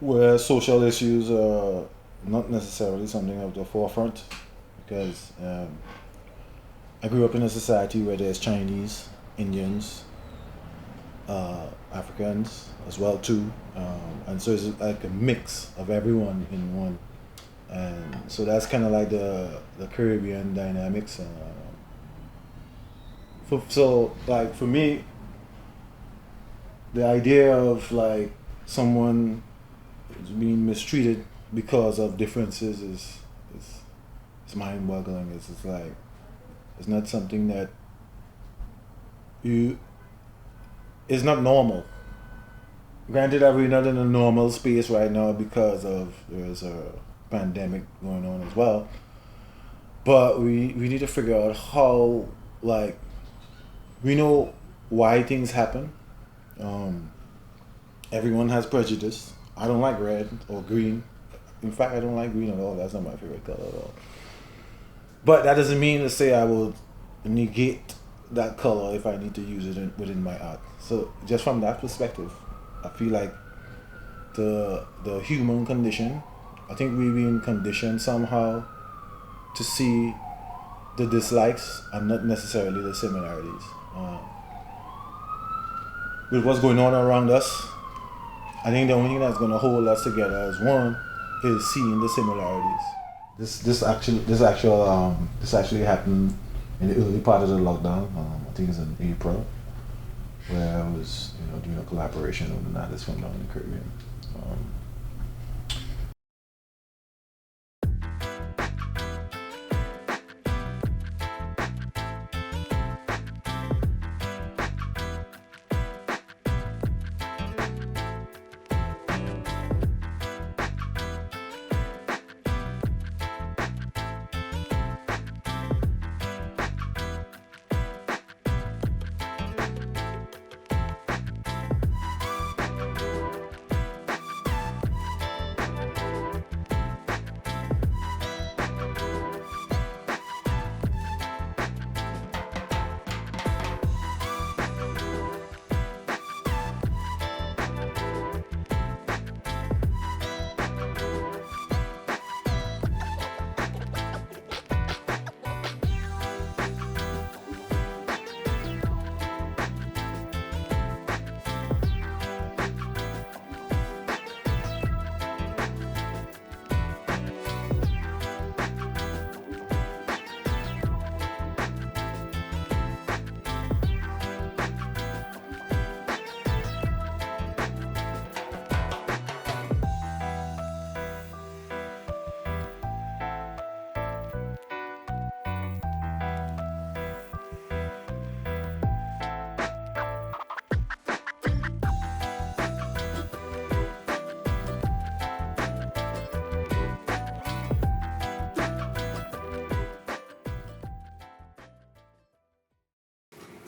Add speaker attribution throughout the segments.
Speaker 1: where social issues are not necessarily something of the forefront because I grew up in a society where there's Chinese, Indians, Africans as well too, and so it's like a mix of everyone in one, and so that's kind of like the Caribbean dynamics. So like for me, the idea of like someone is being mistreated because of differences is, is mind-boggling. It's like it's not something that you is not normal. Granted that we're not in a normal space right now because of there's a pandemic going on as well. But we need to figure out how like we know why things happen. Um, Everyone has prejudice. I don't like red or green. In fact, I don't like green at all. That's not my favorite color at all. But that doesn't mean to say I will negate that color if I need to use it within my art. So just from that perspective, I feel like the human condition, I think we've been conditioned somehow to see the dislikes and not necessarily the similarities. With what's going on around us, I think the only thing that's going to hold us together as one is seeing the similarities. This actually happened in the early part of the lockdown. I think it's in April, where I was doing a collaboration with an artist from down in the Caribbean. Um,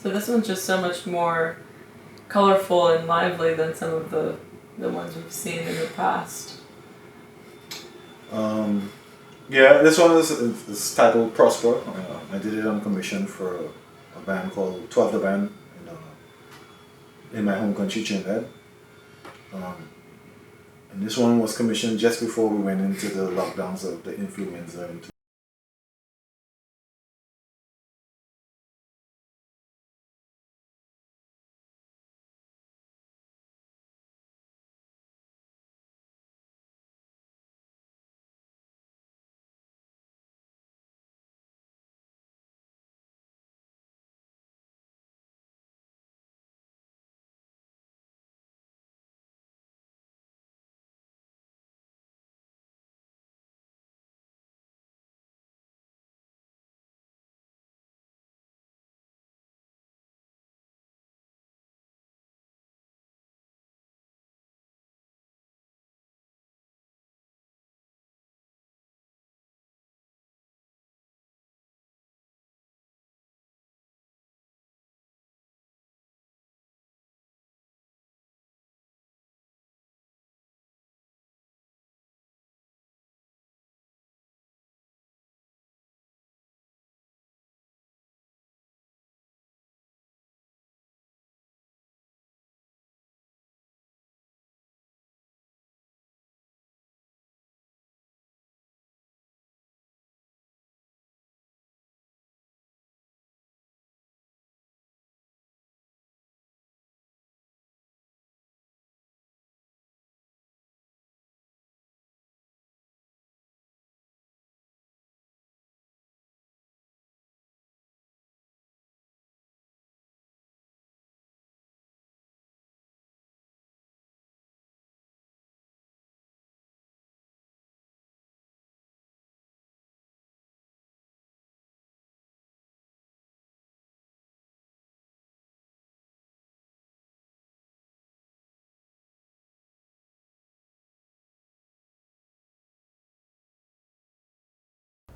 Speaker 2: So this one's just so much more colorful and lively than some of the ones we've seen in the past.
Speaker 1: yeah, this one is titled Prosper. I did it on commission for a band called 12 the Band in my home country, Trinidad. Um, and this one was commissioned just before we went into the lockdowns of the influenza in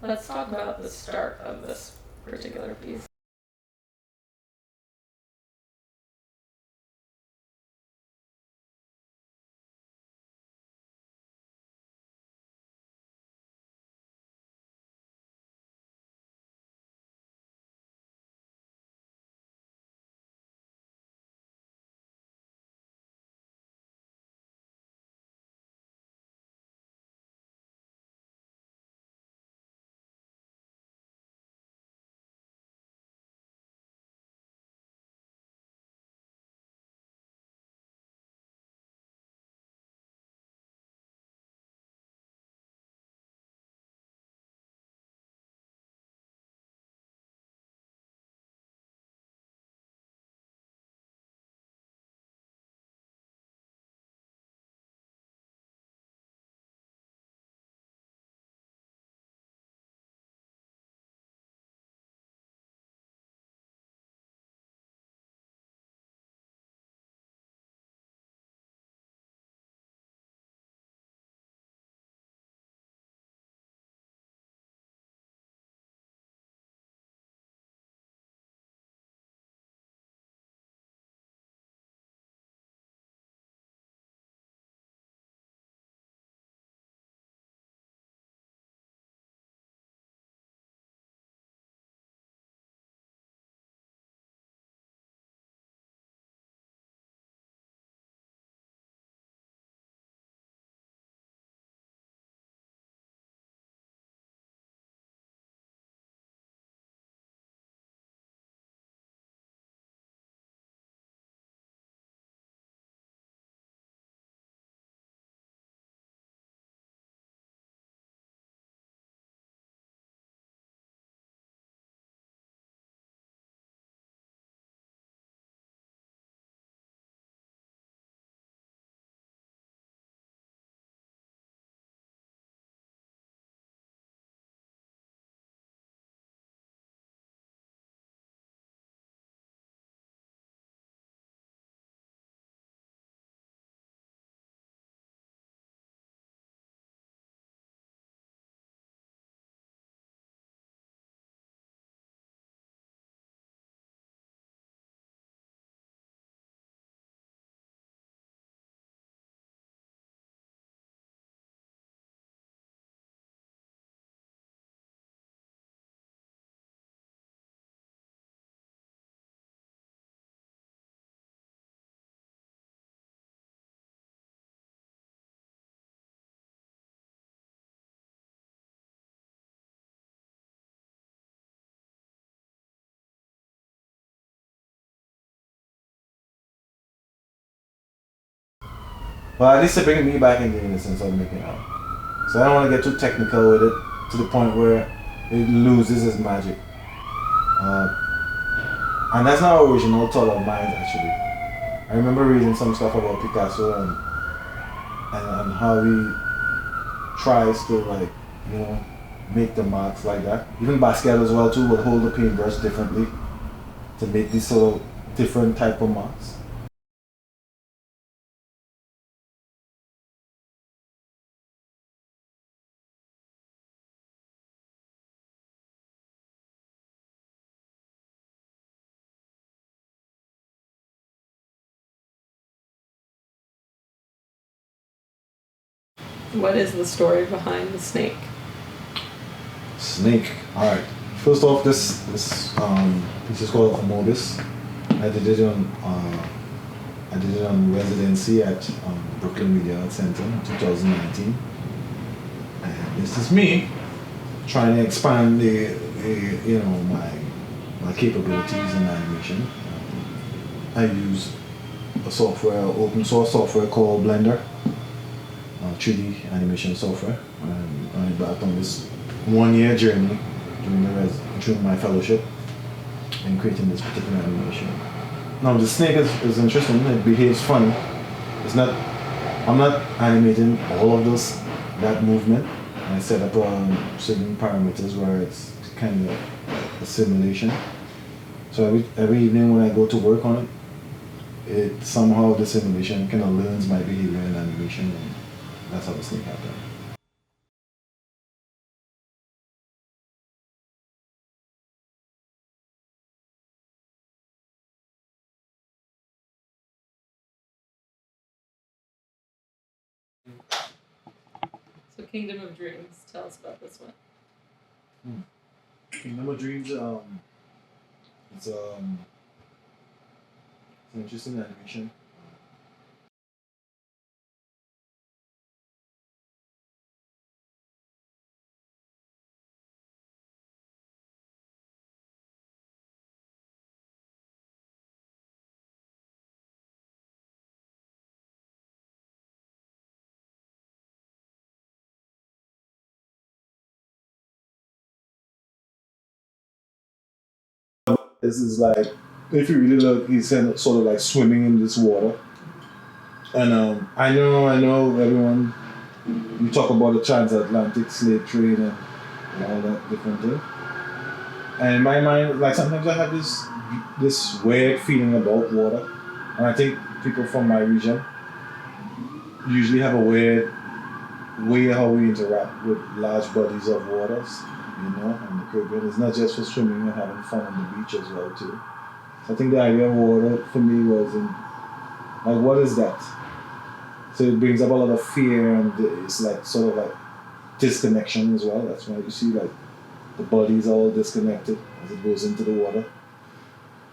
Speaker 2: Let's talk about the start of this particular piece.
Speaker 1: But at least it brings me back in the innocence of making out. So I don't want to get too technical with it to the point where it loses its magic. And that's not original thought of mine actually. I remember reading some stuff about Picasso and how he tries to like, you know, make the marks like that. Even Basquiat as well too would hold the paintbrush differently to make these sort of different type of marks.
Speaker 2: What is the story behind the snake?
Speaker 1: Snake. Alright. First off, this piece is called Modus. I did it on residency at Brooklyn Media Arts Center in 2019. And this is me trying to expand my capabilities in animation. I use open source software called Blender, 3D animation software. And I embarked on this 1 year journey during my fellowship in creating this particular animation. Now the snake is interesting. It behaves funny. I'm not animating all of that movement. I set up certain parameters where it's kind of a simulation. So every evening when I go to work on it somehow the simulation kind of learns my behavior in animation, and that's how the snake happened.
Speaker 2: So Kingdom of Dreams, tell us about this one.
Speaker 1: Kingdom of Dreams, it's an interesting animation. This is like, if you really look, he's sort of like swimming in this water. And I know everyone, you talk about the transatlantic slave trade and all that different thing. And in my mind, like sometimes I have this weird feeling about water. And I think people from my region usually have a weird way how we interact with large bodies of waters, and the Caribbean. It's not just for swimming and having fun on the beach as well too. So I think the idea of water for me was like, what is that? So it brings up a lot of fear, and it's like sort of like disconnection as well. That's why you see like the body's all disconnected as it goes into the water.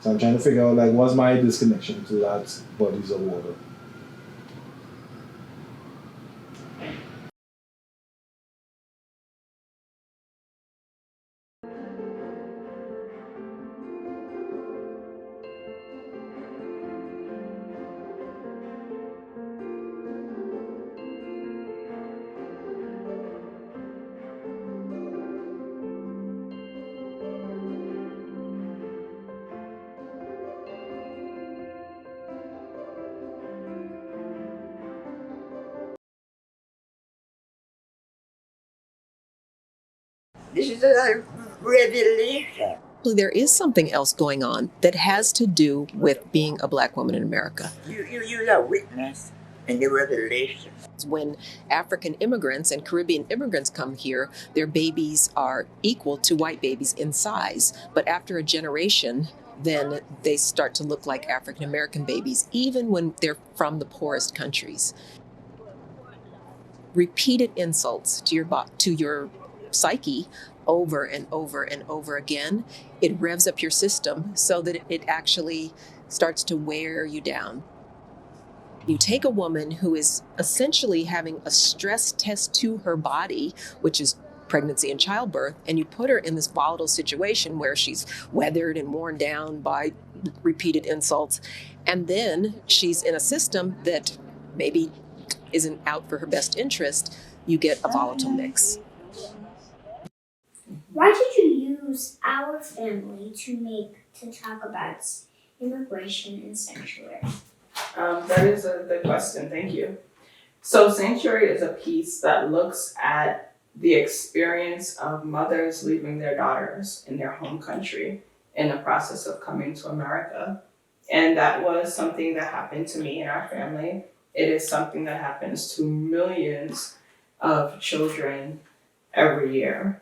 Speaker 1: So I'm trying to figure out like what's my disconnection to large bodies of water.
Speaker 3: This is a revelation.
Speaker 4: There is something else going on that has to do with being a black woman in America.
Speaker 3: You're a witness in the revelation.
Speaker 4: When African immigrants and Caribbean immigrants come here, their babies are equal to white babies in size. But after a generation, then they start to look like African American babies, even when they're from the poorest countries. Repeated insults to your psyche over and over and over again, it revs up your system so that it actually starts to wear you down. You take a woman who is essentially having a stress test to her body, which is pregnancy and childbirth, and you put her in this volatile situation where she's weathered and worn down by repeated insults, and then she's in a system that maybe isn't out for her best interest. You get a volatile mix.
Speaker 5: Why did you use our family to talk about immigration and sanctuary?
Speaker 6: That is a good question. Thank you. So, Sanctuary is a piece that looks at the experience of mothers leaving their daughters in their home country in the process of coming to America. And that was something that happened to me and our family. It is something that happens to millions of children every year,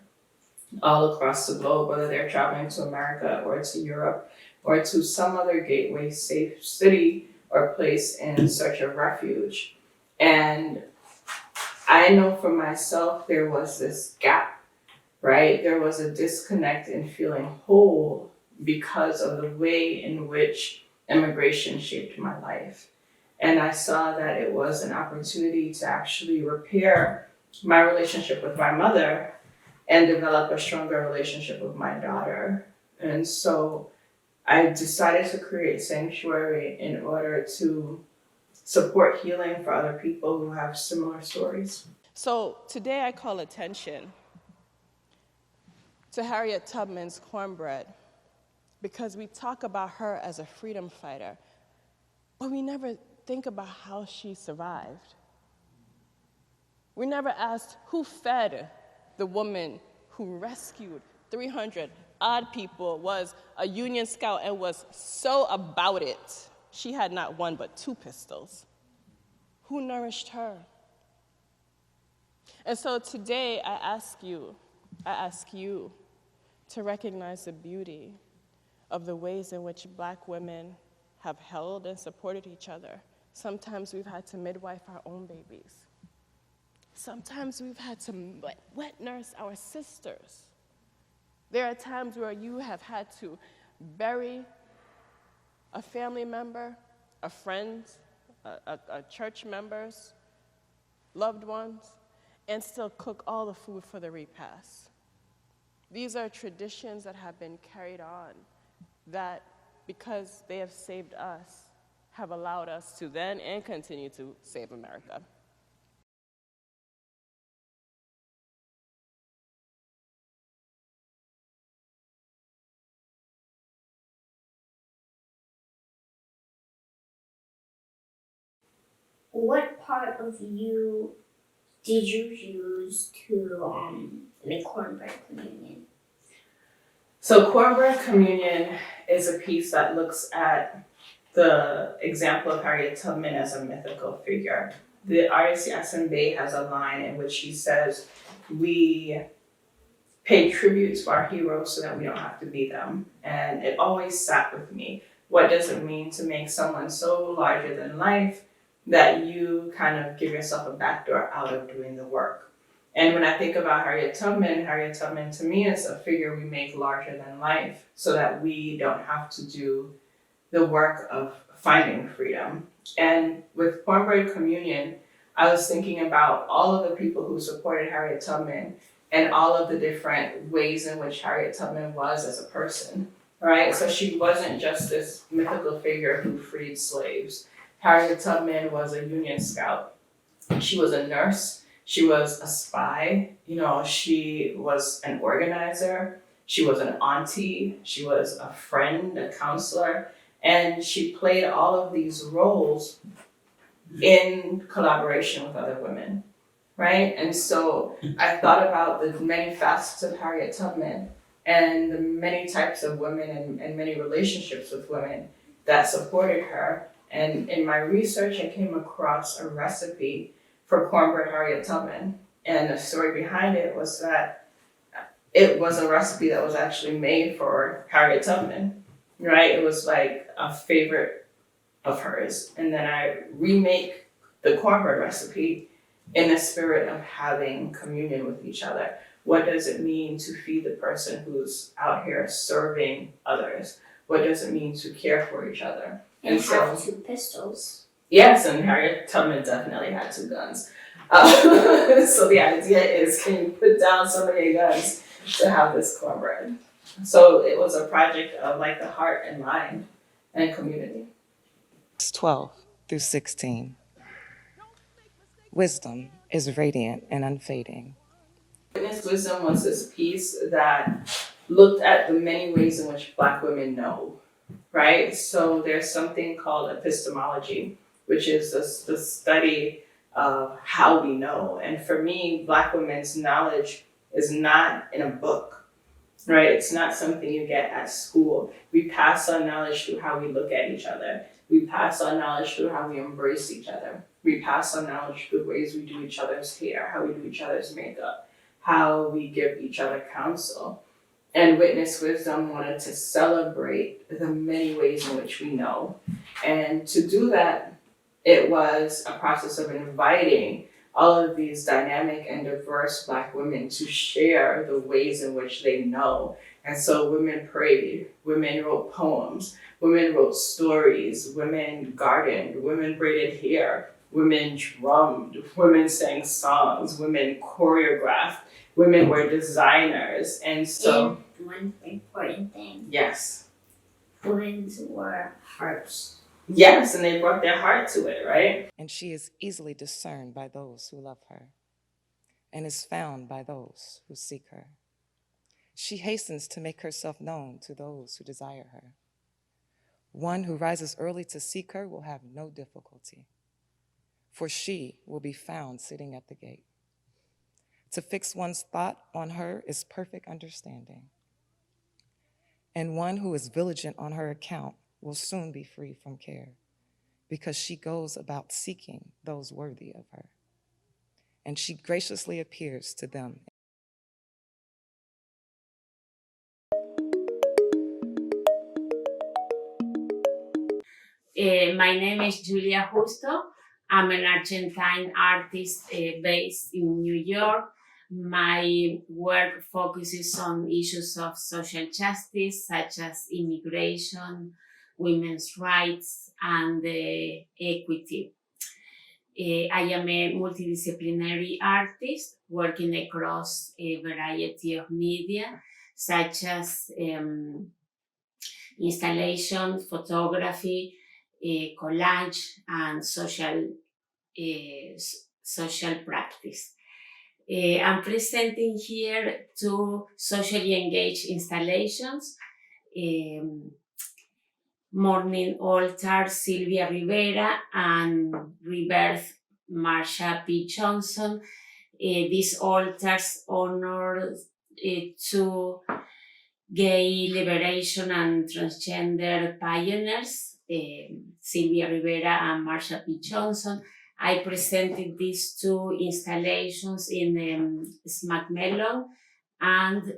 Speaker 6: all across the globe, whether they're traveling to America or to Europe or to some other gateway safe city or place in search of refuge. And I know for myself, there was this gap, right? There was a disconnect in feeling whole because of the way in which immigration shaped my life. And I saw that it was an opportunity to actually repair my relationship with my mother and develop a stronger relationship with my daughter. And so I decided to create Sanctuary in order to support healing for other people who have similar stories.
Speaker 7: So today I call attention to Harriet Tubman's Cornbread because we talk about her as a freedom fighter, but we never think about how she survived. We never asked who fed the woman who rescued 300 odd people, was a Union Scout, and was so about it. She had not one but 2 pistols. Who nourished her? And so today I ask you to recognize the beauty of the ways in which Black women have held and supported each other. Sometimes we've had to midwife our own babies. Sometimes we've had to wet nurse our sisters. There are times where you have had to bury a family member, a friend, a church member's loved ones, and still cook all the food for the repast. These are traditions that have been carried on that, because they have saved us, have allowed us to then and continue to save America.
Speaker 5: What part of you did you use to make cornbread communion?
Speaker 6: So Cornbread Communion is a piece that looks at the example of Harriet Tubman as a mythical figure. The artist Yasin Bey has a line in which he says, we pay tribute to our heroes so that we don't have to be them. And it always sat with me. What does it mean to make someone so larger than life that you kind of give yourself a backdoor out of doing the work? And when I think about Harriet Tubman to me is a figure we make larger than life so that we don't have to do the work of finding freedom. And with Cornbread Communion, I was thinking about all of the people who supported Harriet Tubman and all of the different ways in which Harriet Tubman was as a person, right? So she wasn't just this mythical figure who freed slaves. Harriet Tubman was a Union Scout. She was a nurse. She was a spy. She was an organizer. She was an auntie. She was a friend, a counselor. And she played all of these roles in collaboration with other women, right? And so I thought about the many facets of Harriet Tubman and the many types of women and many relationships with women that supported her. And in my research, I came across a recipe for cornbread Harriet Tubman. And the story behind it was that it was a recipe that was actually made for Harriet Tubman, right? It was like a favorite of hers. And then I remake the cornbread recipe in the spirit of having communion with each other. What does it mean to feed the person who's out here serving others? What does it mean to care for each other?
Speaker 5: And have two pistols.
Speaker 6: Yes, and Harriet Tubman definitely had two guns. So the idea is, can you put down so many guns to have this cornbread? So it was a project of like the heart and mind and community.
Speaker 8: 12 through 16. Wisdom is radiant and unfading.
Speaker 6: Witness Wisdom was this piece that looked at the many ways in which Black women know, right? So there's something called epistemology, which is the study of how we know. And for me, Black women's knowledge is not in a book, right? It's not something you get at school. We pass on knowledge through how we look at each other. We pass on knowledge through how we embrace each other. We pass on knowledge through the ways we do each other's hair, how we do each other's makeup, how we give each other counsel. And Witness Wisdom wanted to celebrate the many ways in which we know. And to do that, it was a process of inviting all of these dynamic and diverse Black women to share the ways in which they know. And so women prayed, women wrote poems, women wrote stories, women gardened, women braided hair, women drummed, women sang songs, women choreographed, women were designers. And so...
Speaker 5: And one important thing.
Speaker 6: Yes.
Speaker 5: Women were hearts.
Speaker 6: Yes, and they brought their heart to it, right?
Speaker 8: And she is easily discerned by those who love her and is found by those who seek her. She hastens to make herself known to those who desire her. One who rises early to seek her will have no difficulty, for she will be found sitting at the gate. To fix one's thought on her is perfect understanding, and one who is vigilant on her account will soon be free from care, because she goes about seeking those worthy of her, and she graciously appears to them.
Speaker 9: My name is Justo. I'm an Argentine artist based in New York. My work focuses on issues of social justice, such as immigration, women's rights, and equity. I am a multidisciplinary artist working across a variety of media, such as installation, photography, collage, and social practice. I'm presenting here two socially engaged installations. Morning Altar, Sylvia Rivera, and Rebirth, Marsha P. Johnson. These altars honor two gay liberation and transgender pioneers, Sylvia Rivera and Marsha P. Johnson. I presented these two installations in Smack Melon, and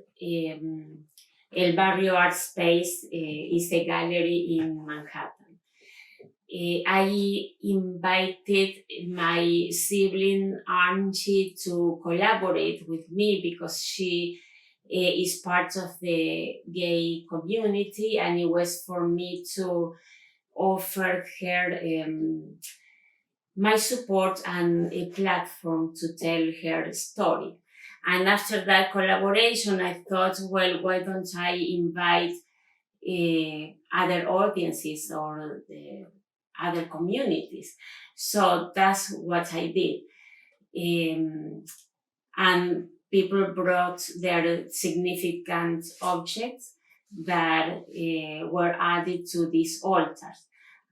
Speaker 9: El Barrio Art Space is a gallery in Manhattan. I invited my sibling Angie to collaborate with me because she is part of the gay community, and it was for me to offer her my support and a platform to tell her story. And after that collaboration, I thought, well, why don't I invite other audiences or other communities? So that's what I did. And people brought their significant objects that were added to these altars.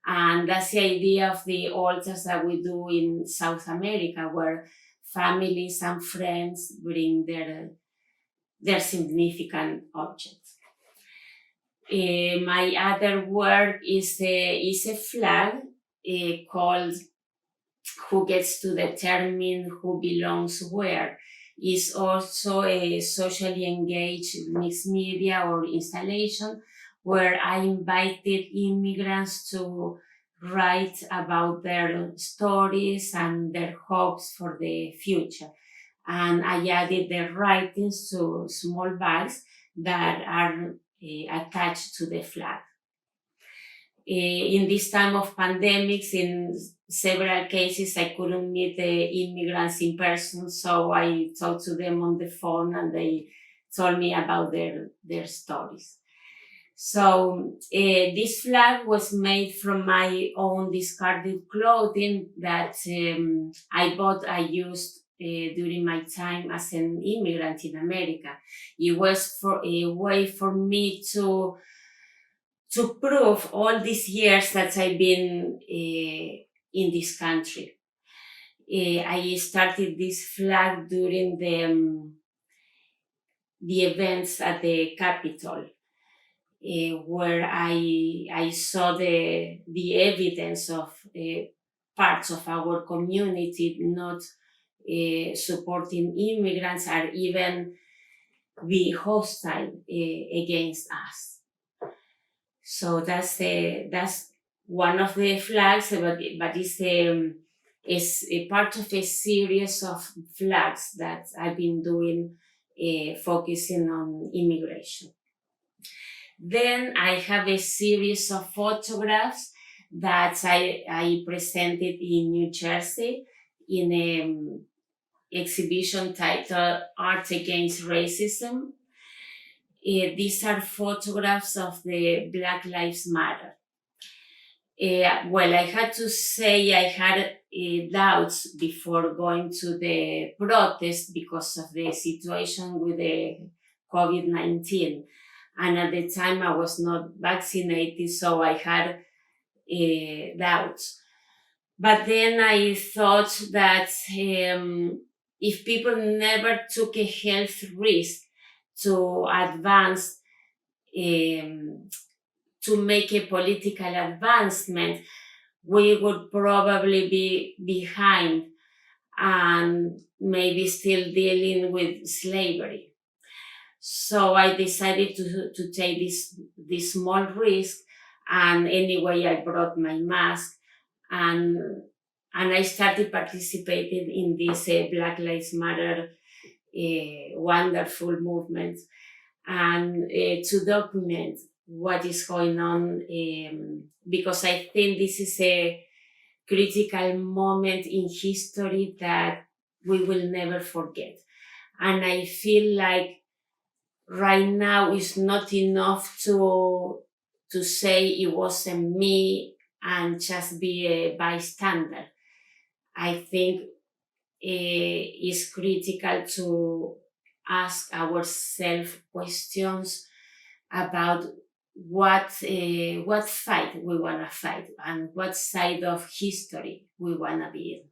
Speaker 9: And that's the idea of the altars that we do in South America, where families and friends bring their significant objects. My other work is a flag called Who Gets to Determine Who Belongs Where. Is also a socially engaged mixed media or installation where I invited immigrants to write about their stories and their hopes for the future. And I added their writings to small bags that are attached to the flag. In this time of pandemics, in several cases, I couldn't meet the immigrants in person, so I talked to them on the phone and they told me about their stories. So this flag was made from my own discarded clothing that I used during my time as an immigrant in America. It was for a way for me to prove all these years that I've been in this country. I started this flag during the events at the Capitol, where I saw the evidence of parts of our community not supporting immigrants or even be hostile against us. So that's one of the flags, but it's a part of a series of flags that I've been doing, focusing on immigration. Then I have a series of photographs that I presented in New Jersey in an exhibition titled Art Against Racism. These are photographs of the Black Lives Matter. Well, I had to say I had doubts before going to the protest because of the situation with the COVID-19. And at the time I was not vaccinated, so I had doubts. But then I thought that if people never took a health risk to advance, to make a political advancement, we would probably be behind and maybe still dealing with slavery. So I decided to take this small risk, and anyway I brought my mask, and and I started participating in this Black Lives Matter wonderful movement, and to document what is going on, because I think this is a critical moment in history that we will never forget. And I feel like right now it's not enough to say it wasn't me and just be a bystander. I think it's critical to ask ourselves questions about what fight we want to fight and what side of history we want to be in.